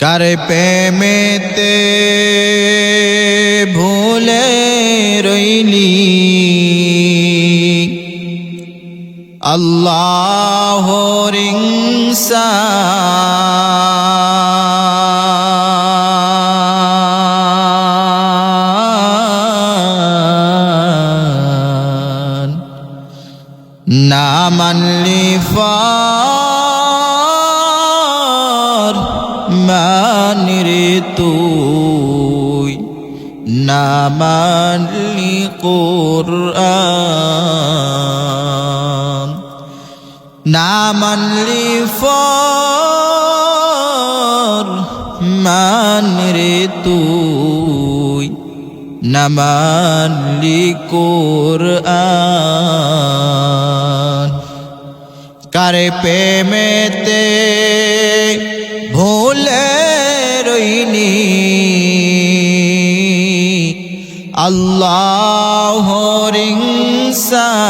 কার প্রেমেতে ভুলে রইলি আল্লাহর ইনসান না মানলি মানরে তুই না মানলি কোরআন না মানলি মানরে তুই না মানলি কোরআন কারে প্রেমেতে ভুলে রইনি আল্লাহর ইনসান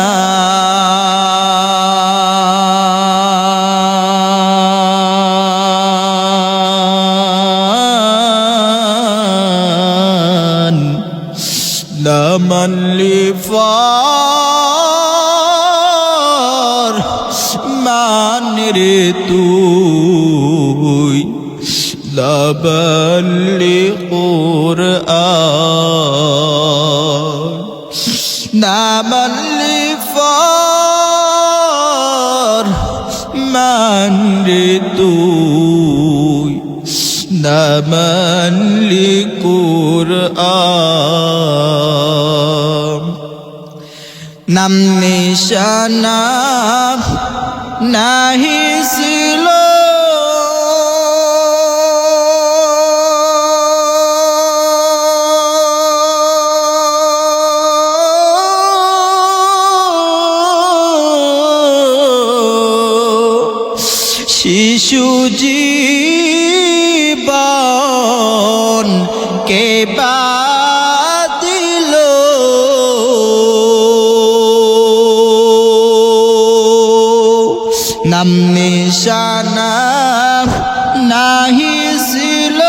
না মানলি মানরে তুই না মানলি কোরআন না মানলি মানরে তুই না মানলি কোরআন নাম নিশানা নাহি ছিল শিশু জীবন কে বাদিল নাম নিশানা নাহি ছিল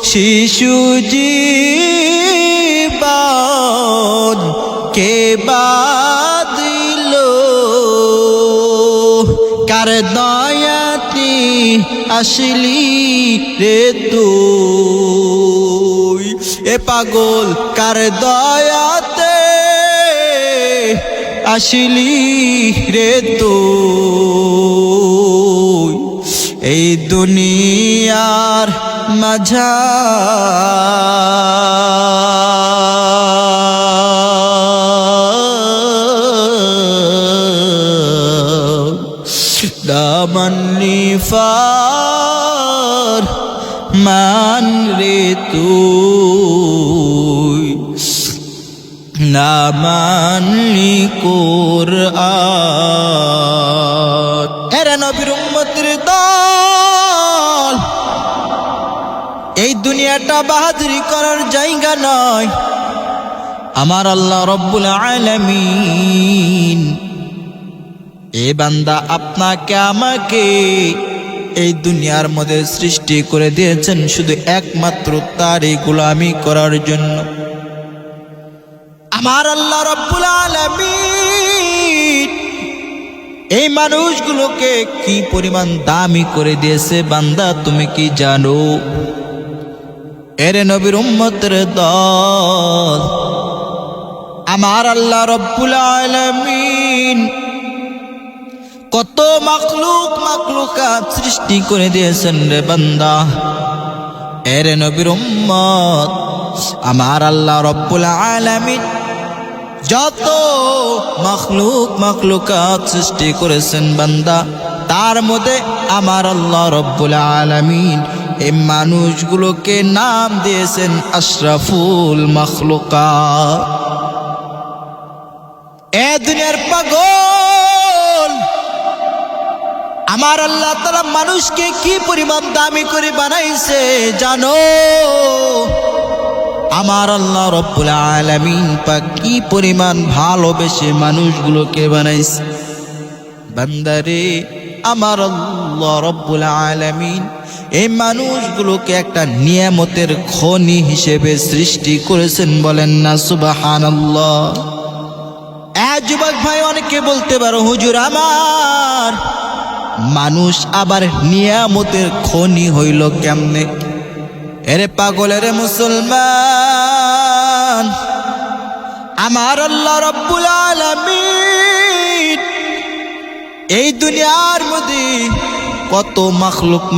শিশু জীবন কে বাদিল কার দয়াতি আসলি রে তুই এ পাগল কার দয়াতে আসলি রে তুই এই দুনিয়ার মাঝা দামান্নি মান রে তুই না মানলি কোরআন এরা নবীর উম্মতের দল এই দুনিয়াটা বাহাদুরি করার জায়গা নয় আমার আল্লাহ রব্বুল আলামিন এ বান্দা আপনাকে আমাকে এই দুনিয়ার মধ্যে সৃষ্টি করে দিয়েছেন শুধু একমাত্র তারই গোলামি করার জন্য আমার আল্লাহ রব্বুল আলামিন এই মানুষগুলোকে কি পরিমাণ দামি করে দিয়েছে বান্দা তুমি কি জানো এরে নবীর উম্মতের দল আমার আল্লাহ রব্বুল আলামিন কত মাখলুকাত সৃষ্টি করে দিয়েছেন রে বান্দা এরে নবীর উম্মত আমার আল্লাহ রব্বুল আলামিন যত মাখলুকাত সৃষ্টি করেছেন বান্দা তার মধ্যে আমার আল্লাহ রব্বুল আলামিন এই মানুষগুলোকে নাম দিয়েছেন আশরাফুল মাখলুকাত এ দুনিয়ার পাগল আমার আল্লাহ তাআলা মানুষকে কি পরিমাণ দামি করে বানাইছে জানো আমার আল্লাহ রব্বুল আলামিন পাক কি পরিমাণ ভালোবেসে মানুষগুলোকে বানাইছে। বান্দারে, আমার আল্লাহ রব্বুল আলামিন এই মানুষগুলোকে একটা নিয়ামতের খনি হিসেবে সৃষ্টি করেছেন। বলেন না সুবহানাল্লাহ। যুবক ভাই, অনেকে বলতে পারো, হুজুর আমার মানুষ আবার নিয়ামতের খনি হইল কেমনে? এরে পাগলের মুসলমান, আমার আল্লাহ রব্বুল আলামিন এই দুনিয়ার মধ্যে কত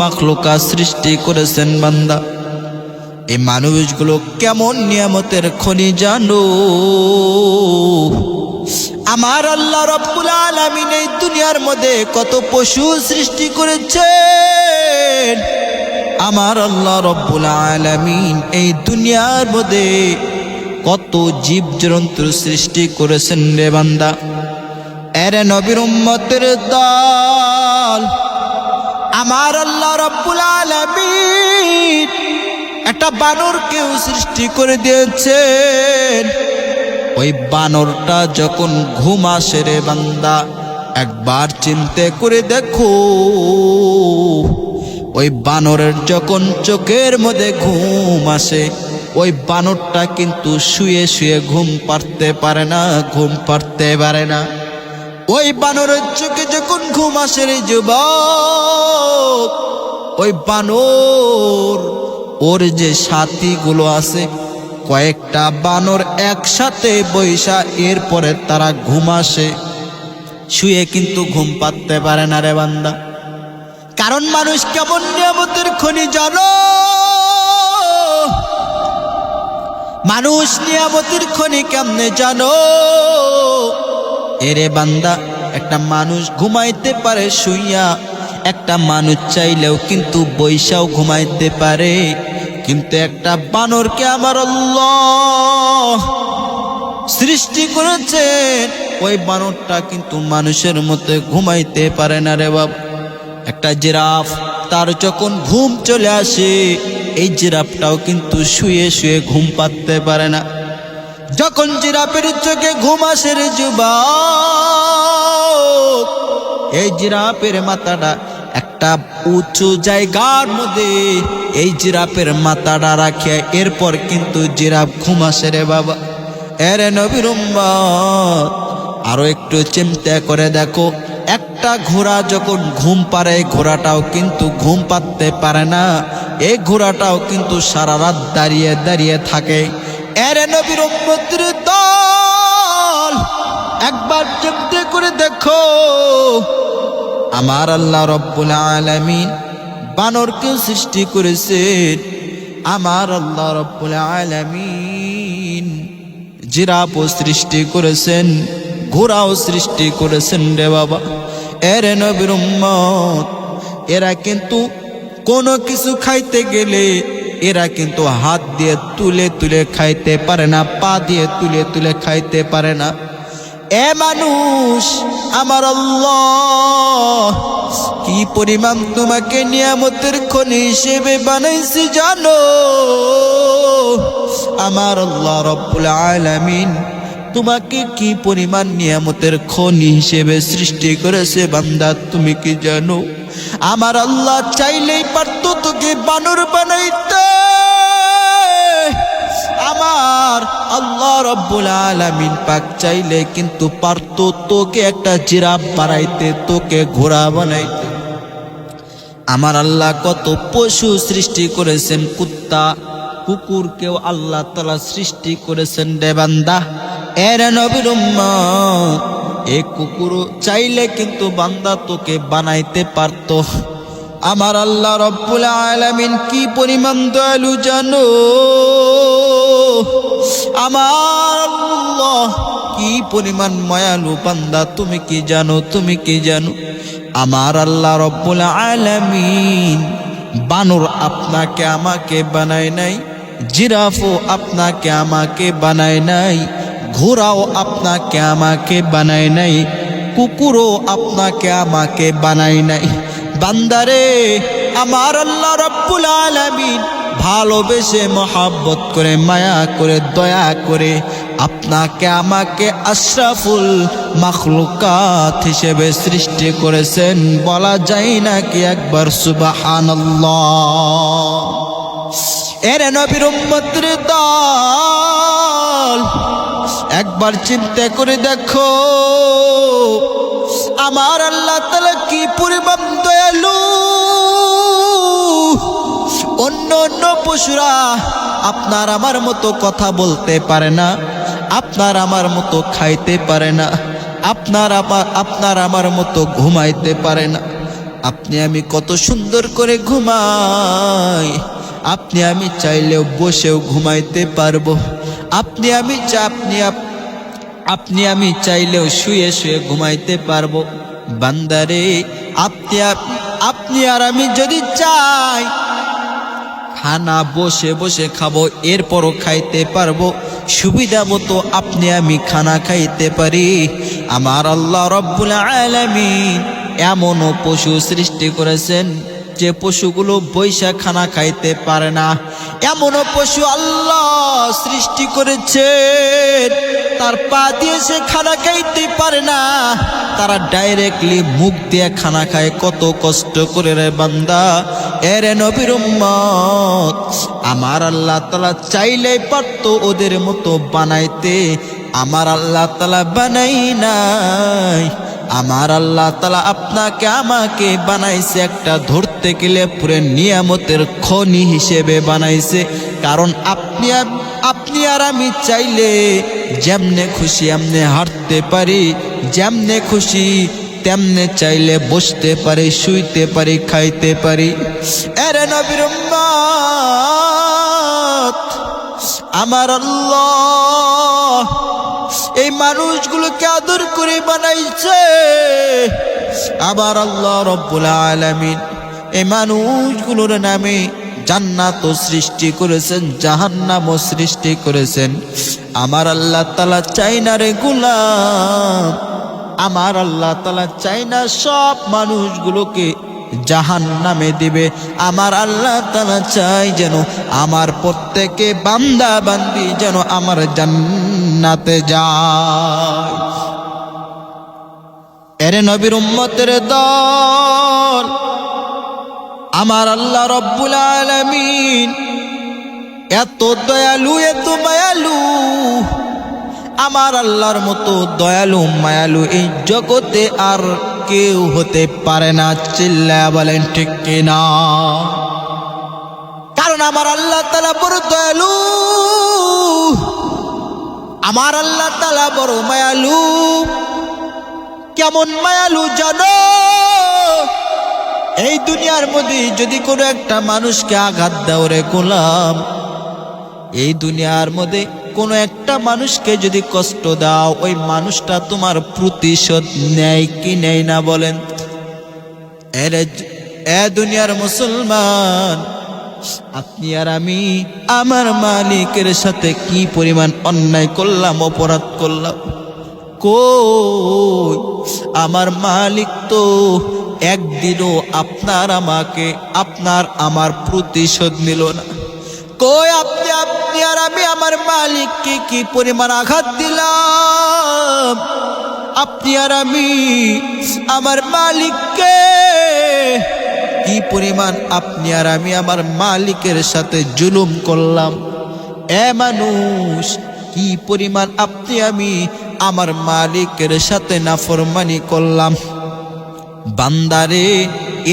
মাখলুকা সৃষ্টি করেছেন বান্দা। এই মানুষগুলো কেমন নিয়ামতের খনি জানো? আমার আল্লাহ রব্বুল আলামিন এই দুনিয়ার মধ্যে কত পশু সৃষ্টি করেছেন। আমার আল্লাহ রব্বুল আলামিন এই দুনিয়ার মধ্যে কত জীবজন্তু সৃষ্টি করেছেন রে বান্দা। এরে নবীর উম্মতের দল, আমার আল্লাহ রব্বুল আলামিন একটা বানরকেও সৃষ্টি করে দিয়েছেন। ওই বানরটা যখন ঘুম আসে রে বান্দা, একবার চিন্তা করে দেখো, ওই বানরের যখন চোখের মধ্যে ঘুম আসে, ওই বানরটা কিন্তু শুয়ে শুয়ে ঘুম পাড়তে পারে না। ওই বানরের চোখে যখন ঘুম আসে রে যুবক, ওই বানর ওর যে সাথীগুলো আছে, কয়েকটা বানর একসাথে বৈশা এরপরে তারা ঘুম আসে, শুয়ে কিন্তু ঘুম পাড়তে পারে না রে বান্দা। কারণ মানুষ কেমন নিয়ামতের খনি জানো? মানুষ নিয়ামতের খনি কেমনে জানো? এরে বান্দা, একটা মানুষ ঘুমাইতে পারে শুইয়া, একটা মানুষ চাইলেও কিন্তু বৈশাও ঘুমাইতে পারে। কিন্তু একটা বানরকে আমার আল্লাহ সৃষ্টি করেছেন, ওই বানরটা কিন্তু মানুষের মতো ঘুমাইতে পারে না রে বাবা। একটা জিরাফ, তার যখন ঘুম চলে আসে, এই জিরাফটাও কিন্তু শুয়ে শুয়ে ঘুম পাড়তে পারে না। যখন জিরাফের চোখে ঘুম আসে রে যুবক, এই জিরাফের মাথাটা একটা উঁচু জায়গার মধ্যে এই জিরাফের মাথাটা রাখে, এরপর কিন্তু জিরাফ ঘুম আসে রে বাবা। এরে নবীর উম্মত, আরো একটু চিন্তা করে দেখো, একটা ঘোড়া যখন ঘুম পারে, ঘোড়াটাও কিন্তু ঘুম পাড়তে পারে না। এই ঘোড়াটাও কিন্তু সারা রাত দাঁড়িয়ে দাঁড়িয়ে থাকে। এরে নবীর উম্মতের দল, একবার চিন্তা করে দেখো, আমার আল্লাহ রব্বুল আলামিন বানরকেও সৃষ্টি করেছেন। আমার আল্লাহ রব্বুল আলামিন জিরাফও সৃষ্টি করেছেন, ঘোড়াও সৃষ্টি করেছেন রে বাবা। এরে নবীর উম্মত, এরা কিন্তু কোনো কিছু খাইতে গেলে এরা কিন্তু হাত দিয়ে তুলে তুলে খাইতে পারে না, পা দিয়ে তুলে তুলে খাইতে পারে না। এ মানুষ, আমার আল্লাহ কি পরিমাণ তোমাকে নিয়ামতের খনি হিসেবে বানাইছে জানো? আমার আল্লাহ রব্বুল আলামিন তোমাকে কি পরিমাণ নিয়ামতের খনি হিসেবে সৃষ্টি করেছে বান্দা, তুমি কি জানো? আমার আল্লাহ চাইলেই পারতো তোকে বানর বানাইতে। আমার আল্লাহ রব্বুল আলামিন পাক চাইলে কিন্তু পারতো তোকে একটা জিরাফ বানাইতে, তোকে ঘোড়া বানাইতে। আমার আল্লাহ কত পশু সৃষ্টি করেছেন, কুত্তা কুকুরকেও আল্লাহ তাআলা সৃষ্টি করেছেন রে বান্দা। এরে নবীর উম্মত, এই কুকুর চাইলে কিন্তু বান্দা তোকে বানাইতে পারতো। আমার আল্লাহ রব্বুল আলামিন কি পরিমাণ দয়ালু জানো? আমার আল্লাহ কি পরিমাণ মায়ালু বান্দা, তুমি কি জানো? তুমি কি জানো? আমার আল্লাহ রব্বুল আলামিন বানর আপনাকে আমাকে বানায় নাই, জিরাফও আপনাকে আমাকে বানায় নাই, ঘোড়াও আপনাকে আমাকে বানায় নাই, কুকুরও আপনাকে আমাকে বানায় নাই। বান্দারে, আমার আল্লাহ রব্বুল আলামিন ভালোবেসে মহাব্বত করে মায়া করে দয়া করে আপনাকে আমাকে আশরাফুল মাখলুকাত হিসেবে সৃষ্টি করেছেন। বলা যায় নাকি একবার সুবহানাল্লাহ। এরে নবীর উম্মতের দল, একবার চিন্তা করে দেখো আমার আল্লাহ তাআলা কি পরিমাণ দয়ালু। অন্য অন্য পশুরা আপনার আমার মতো কথা বলতে পারে না, আপনার আমার মতো খাইতে পারে না, আপনার আমার মতো ঘুমাইতে পারে না। আপনি আমি কত সুন্দর করে ঘুমাই, আপনি আমি চাইলেও বসেও ঘুমাইতে পারবো। আপনি আমি চাইলেও শুয়ে শুয়ে ঘুমাইতে পারবো। বান্দারে আপনি আর আমি যদি চাই খানা বসে বসে খাবো, এরপরও খাইতে পারবো। সুবিধা মতো আপনি আমি খানা খাইতে পারি। আমার আল্লাহ রব্বুল আলামিন এমনও পশু সৃষ্টি করেছেন যে পশুগুলো বৈশা খানা খাইতে পারে না। এমনও পশু আল্লাহ সৃষ্টি করেছেন তার পা দিয়ে সে খানা খাইতে পারে না, তারা ডাইরেক্টলি মুখ দিয়ে খানা খায়। কত কষ্ট করে রে বান্দা। এরে নবীর উম্মত, আমার আল্লাহ তাআলা চাইলেই পারতো ওদের মতো বানাইতে, আমার আল্লাহ তাআলা বানাই নাই। আমার আল্লাহ তাআলা আপনাকে আমাকে বানাইছে একটা ধরতে গেলে পুরো নিয়ামতের খনি হিসেবে বানাইছে। কারণ আপনি আর আমি চাইলে যেমনে খুশি এমনে হাঁটতে পারি, যেমনে খুশি তেমনে চাইলে বসতে পারি, শুইতে পারি, খাইতে পারি। এরে নবীর উম্মত, আমার আল্লাহ এই মানুষগুলোকে আদর করে বানাইছে। আবার আল্লাহ রব্বুল আলামিন এই মানুষগুলোর নামে জান্নাত সৃষ্টি করেছেন, জাহান্নামও সৃষ্টি করেছেন। আমার আল্লাহ তাআলা চাই না রে গোলাম, আমার আল্লাহ তাআলা চাই না সব মানুষগুলোকে জাহান্নামে দিবে। আমার আল্লাহ তাআলা চাই যেন আমার প্রত্যেকে বান্দা বান্দি যেন আমার জান্নাতে যায়। এরে নবীর উম্মতের দল, আমার আল্লাহ রব্বুল আলামিন এত দয়ালু, এত মায়ালু। আমার আল্লাহর মতো দয়ালু মায়ালু এই জগতে আর কেউ হতে পারে না। চিল্লায়া বলেন ঠিক কিনা? কারণ আমার আল্লাহ তাআলা বড় দয়ালু, আমার আল্লাহ তাআলা বড় মায়ালু। কেমন মায়ালু জানো? এই দুনিয়ার মধ্যে যদি কোনো একটা মানুষকে আঘাত দাও রে গোলাম, এই দুনিয়ার মধ্যে কোনো একটা মানুষকে যদি কষ্ট দাও, ওই মানুষটা তোমার প্রতিশোধ নেয় কি নেয় না বলেন? এ দুনিয়ার মুসলমান, আপনি আর আমি আমার মালিকের সাথে কি পরিমাণ অন্যায় করলাম, অপরাধ করলাম। কই আমার মালিক তো একদিনও আপনার আমার প্রতিশোধ নিল না। কই আপনি আর আমি আমার মালিককে কি পরিমাণ আঘাত দিলাম? আপনি আর আমি আমার মালিককে কি পরিমাণ, আপনি আর আমি আমার মালিকের সাথে জুলুম করলাম। এ মানুষ, কি পরিমাণ আপনি আমি আমার মালিকের সাথে নাফরমানি করলাম। বান্দারে,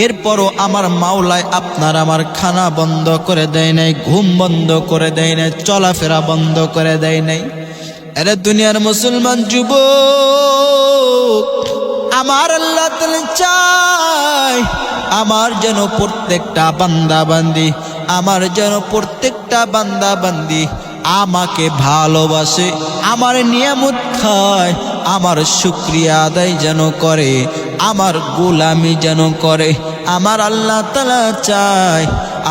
এরপরও আমার মাওলায় আপনার আমার খানা বন্ধ করে দেয় নাই, ঘুম বন্ধ করে দেয় নাই, চলাফেরা বন্ধ করে দেয় নাই। এরা দুনিয়ার মুসলমান যুবক, আমার আল্লাহ তাআলা চায় আমার যেন প্রত্যেকটা বান্দা বান্দি, আমার যেন প্রত্যেকটা বান্দা বান্দি আমাকে ভালোবাসে, আমার নিয়ামত খায়, আমার শুকরিয়া আদায় যেন করে, আমার গোলামি যেন করে। আমার আল্লাহ তাআলা চায়,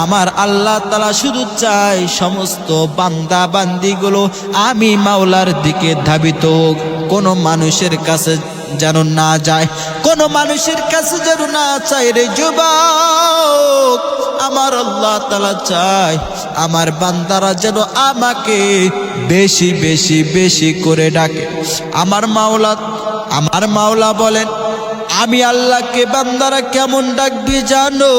আমার আল্লাহ তাআলা শুধু চায় সমস্ত বান্দা বান্দিগুলো আমি মাওলার দিকে ধাবিত হোক। কোনো মানুষের কাছে যেন না যায়, কোনো মানুষের কাছে যেন না চায় রে যুবক। আমার আল্লাহ তাআলা চায় আমার বান্দারা যেন আমাকে বেশি বেশি বেশি করে ডাকে। আমার মাওলা বলেন, আমি আল্লাহকে বান্দারা কেমন ডাকবি জানো?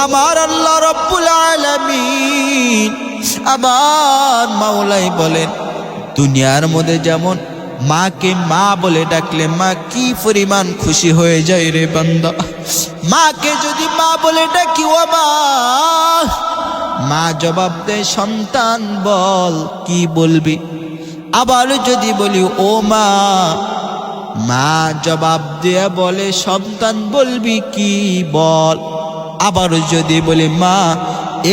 আমার আল্লাহ রব্বুল আলামিন, আমার মাওলাই বলেন, দুনিয়ার মধ্যে যেমন মাকে মা বলে ডাকলে মা কি পরিমাণ খুশি হয়ে যায় রে বান্দা। মাকে যদি মা বলে ডাকি, ও মা জবাব দেয়, সন্তান বল কি বলবি। আবার যদি বলি ও মা জবাব দিয়ে বলে, সন্তান বলবি কি বল। আবার যদি বলি মা,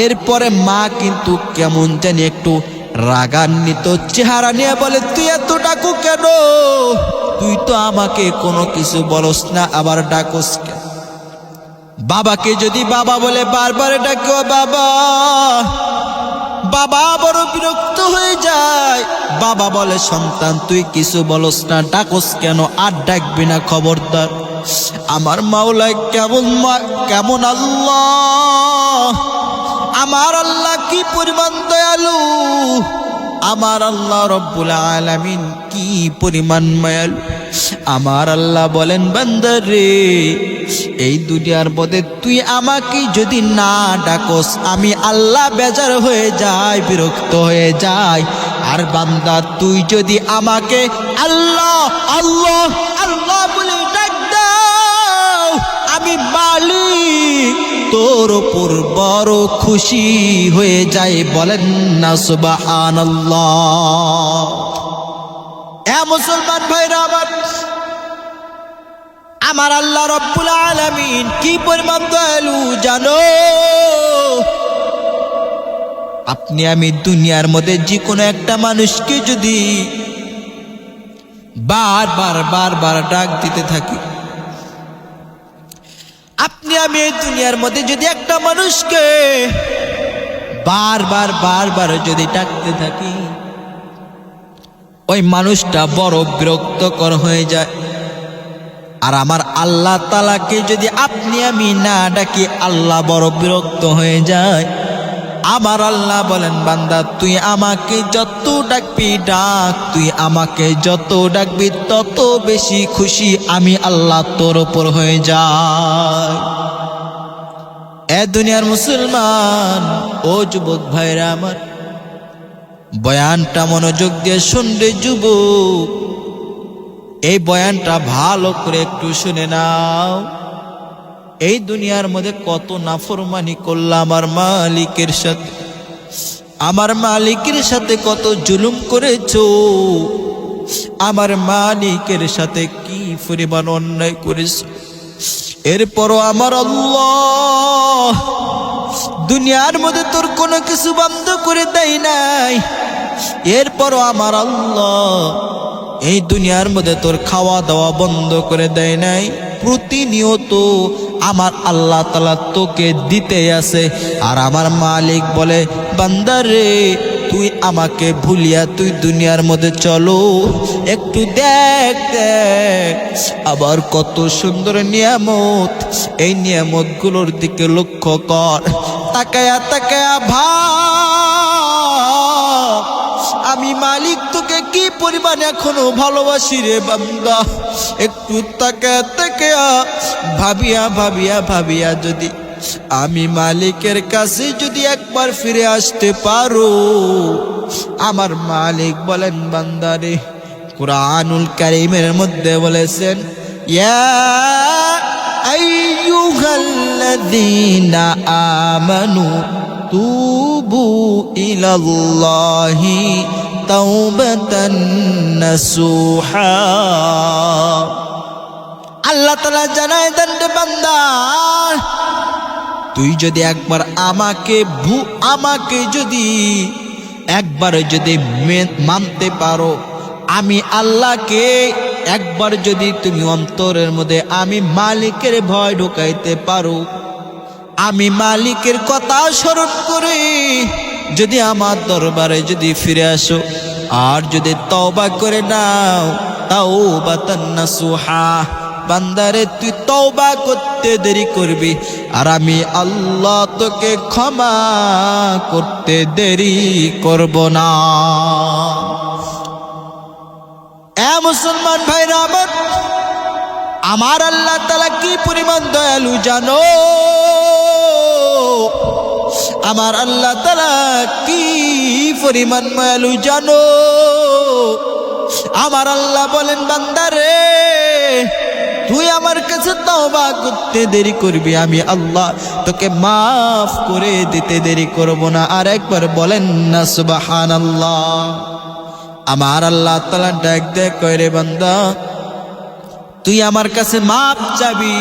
এরপরে মা কিন্তু কেমন জানি একটু রাগান্বিত চেহারা নিয়ে বলে, তুই এত ডাকু কেন? তুই তো আমাকে কোনো কিছু বলস না, আবার ডাকস কেন? বাবাকে যদি বাবা বলে বারবার ডাকে, ও বাবা বড় বিরক্ত হয়ে যায়। বাবা বলে, সন্তান তুই কিছু বলস না, ডাকস কেন? আর ডাকবি না, খবরদার। আমার মাওলা কেমন আল্লাহ, আমার আল্লাহ কি পরিমাণ দয়ালু, আমার আল্লাহ রব্বুল আলামিন কি পরিমাণ মায়ালু। আমার আল্লাহ বলেন, বান্দা রে, এই দুনিয়ার মধ্যে তুই আমাকে যদি না ডাকস, আমি আল্লাহ বেজার হয়ে যাই, বিরক্ত হয়ে যাই। আর বান্দা তুই যদি আমাকে আল্লাহ আল্লাহ আল্লাহ বলে ডাক দাও, আমি মালিক তোর উপর বড় খুশি হয়ে যায়। বলেন না সুবহানাল্লাহ। এ মুসলমান ভাইরা আমার আল্লাহ রব্বুল আলামিন কি পরিমাণ দয়ালু জানো? আপনি আমি দুনিয়ার মধ্যে যে কোনো একটা মানুষকে যদি বারবার ডাক দিতে থাকি, আপনি আমি এই দুনিয়ার মধ্যে যদি একটা মানুষকে বারবার যদি ডাকতে থাকি, ওই মানুষটা বড় বিরক্তকর হয়ে যায়। আর আমার আল্লাহ তাআলাকে যদি আপনি আমি না ডাকি, আল্লাহ বড় বিরক্ত হয়ে যায়। আমার আল্লাহ বলেন, বান্দা তুই আমাকে যত ডাকবি ডাক, তুই আমাকে যত ডাকবি তত বেশি খুশি আমি আল্লাহ তোর উপর হয়ে যায়। এ দুনিয়ার মুসলমান ও যুবক ভাইরা আমার, বয়ানটা মনোযোগ দিয়ে শুনবে যুবক, এই বয়ানটা ভালো করে একটু শুনে নাও। এই দুনিয়ার মধ্যে কত নাফরমানি করলাম আমার মালিকের সাথে, আমার মালিকের সাথে কত জুলুম করেছো, আমার মালিকের সাথে কি পরিমাণ অন্যায় করেছো। এরপরও আমার আল্লাহ দুনিয়ার মধ্যে তোর কোনো কিছু বন্ধ করে দেয় নাই। এরপরও আমার আল্লাহ এই দুনিয়ার মধ্যে তোর খাওয়া দাওয়া বন্ধ করে দেয় নাই। প্রতিনিয়ত আমার আল্লাহ তাআলা তোকে দিতে আছে। আর আমার মালিক বলে, বান্দারে তুই আমাকে ভুলিয়া তুই দুনিয়ার মধ্যে চলো, একটু দেখ আবার কত সুন্দর নিয়ামত, এই নিয়ামত গুলোর দিকে লক্ষ্য কর। তাকায়া ভাব আমি মালিক তোকে কি পরিমাণ এখনো ভালোবাসি রে বান্দা। একটু তাকায়া ভাবিয়া যদি আমি মালিকের কাছে যদি একবার ফিরে আসতে পারো, আমার মালিক বলেন, বান্দারে কুরআনুল কারীমের মধ্যে বলেছেন, ইয়া আইয়ুহাল্লাযীনা আমানু তুবু ইলাল্লাহি তাওবাতান নাসুহা। আল্লাহ তাআলা জানায় দেন, বান্দা তুই যদি একবার আমাকে যদি একবার যদি মানতে পারো, আমি আল্লাহকে একবার যদি তুমি অন্তরের মধ্যে আমি মালিকের ভয় ঢুকাইতে পারো, আমি মালিকের কথা স্মরণ করে যদি আমার দরবারে যদি ফিরে আসো, আর যদি তওবা করে নাও তাওবাতান নাসুহা, বান্দারে তুই তওবা করতে দেরি করবি আর আমি আল্লাহ তোকে ক্ষমা করতে দেরি করব না। এ মুসলমান ভাইরা আমার আল্লাহ তাআলা কি পরিমাণ দয়ালু জানো? আমার আল্লাহ তাআলা কি পরিমাণ মায়ালু জানো? আমার আল্লাহ বলেন, বান্দারে তুই আমার কাছে তওবা করতে দেরি করবি, আমি আল্লাহ তোকে মাফ করে দিতে দেরি করব না। আর একবার বলেন না সুবহানাল্লাহ। আমার আল্লাহ তাআলা ডাক দেয়, কয় রে বান্দা, তুই আমার কাছে মাপ চাবি,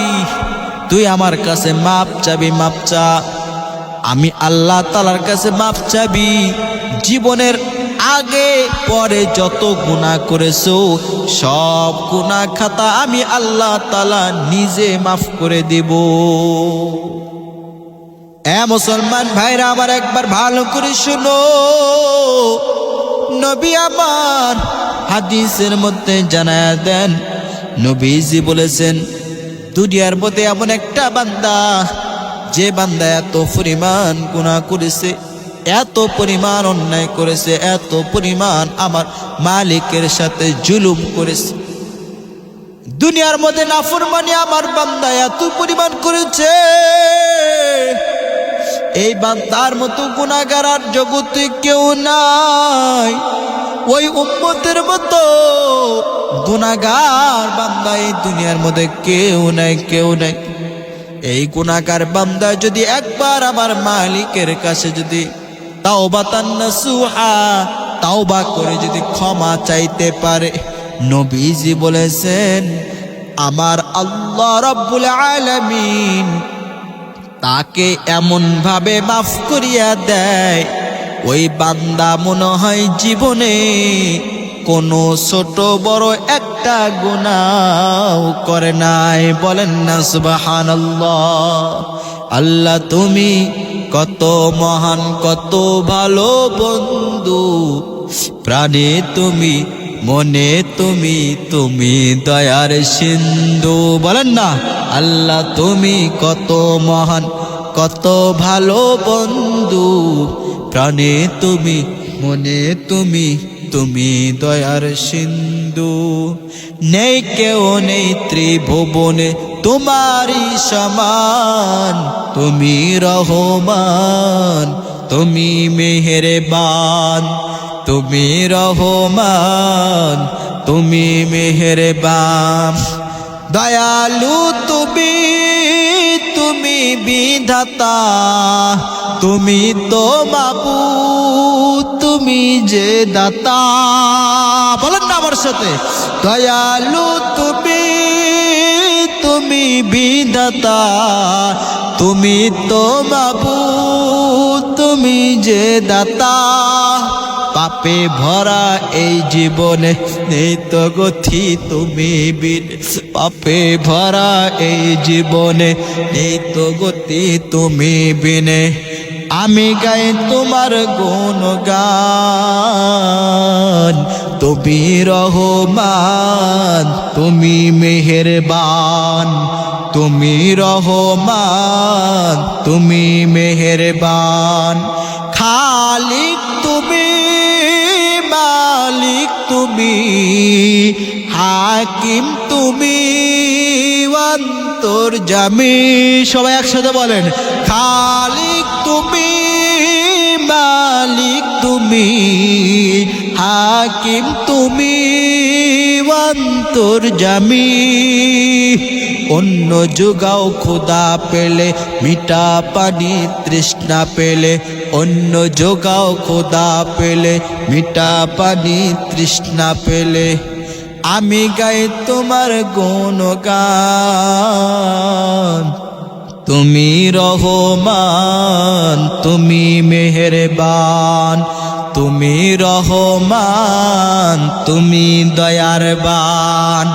তুই আমার কাছে মাপ চাবি, মাপ চা। আমি আল্লাহ তাআলার কাছে মাপ চাবি। জীবনের আগে পরে যত গুনাহ করেছো সব গুনাহ খাতা আমি আল্লাহ তাআলা নিজে মাফ করে দেব। এ মুসলমান ভাইরা আমার একবার ভালো করে শুনো, নবী আমার হাদিসের মধ্যে জানায়া দেন, নবীজি বলেছেন, দুনিয়ার মধ্যে এমন একটা বান্দা, যে বান্দা এত পরিমাণ গুনাহ করেছে, এত পরিমাণ অন্যায় করেছে, এত পরিমাণ আমার মালিকের সাথে জুলুম করেছে, দুনিয়ার মধ্যে নাফরমানি আমার বান্দা এত পরিমাণ করেছে, এই বান্দার মতো গুনাহগার আর জগতে কেউ নাই। ওই উম্মতের মতো গুনাহগার বান্দা এই দুনিয়ার মধ্যে কেউ নাই, কেউ নাই। এই গুনাহগার বান্দা যদি একবার আমার মালিকের কাছে যদি তাওবাতান নাসুহা, তাওবা করে যদি ক্ষমা চাইতে পারে, নবীজি বলেছেন আমার আল্লাহ রাব্বুল আলামিন তাকে এমন ভাবে মাফ করিয়া দেয়, ওই বান্দা মনে হয় জীবনে কোনো ছোট বড় একটা গুনাহ করে নাই। বলেন না সুবহানাল্লাহ। আল্লাহ তুমি কত মহান, কত ভালো বন্ধু, প্রাণে তুমি, মনে তুমি, তুমি দয়ার সিন্ধু। বলেন না, আল্লাহ তুমি কত মহান, কত ভালো বন্ধু, প্রাণে তুমি, মনে তুমি, তুমি দয়ার সিন্ধু। নেই কেউ নেই ত্রিভুবনে তোমারই সমান, তুমি রহমান, তুমি মেহেরবান, তুমি রহমান, তুমি মেহেরবান, দয়ালু তুমি, তুমি বিধাতা, তুমি তো মাবুদ, তুমি যে দাতা। বলেন না আমার সাথে, দয়ালু তুমি, তুমি বিধাতা, তুমি তো মাবুদ, তুমি যে দাতা। পাপে ভরা এই জীবনে নেই তো গতি তুমি বিন, পাপে ভরা এই জীবনে নেই তো গতি তুমি বিনে। আমি গাই তোমার গুণগান, তুমি রহমান, তুমি মেহেরবান, তুমি রহমান, তুমি মেহেরবান। খালিক তুমি, মালিক তুমি, হাকিম তুমি, অন্তর্যামী। সবাই একসাথে বলেন, খালিক তুমি, মালিক তুমি, হাকিম তুমি, অন্তর্যামী। অন্য যোগাও খোদা পেলে, মিঠা পানি তৃষ্ণা পেলে, অন্য যোগাও খোদা পেলে, মিঠা পানি তৃষ্ণা পেলে। আমি গাই তোমার গুণগান, তুমি রহমান, তুমি মেহেরবান, তুমি রহমান, তুমি দয়ারবান।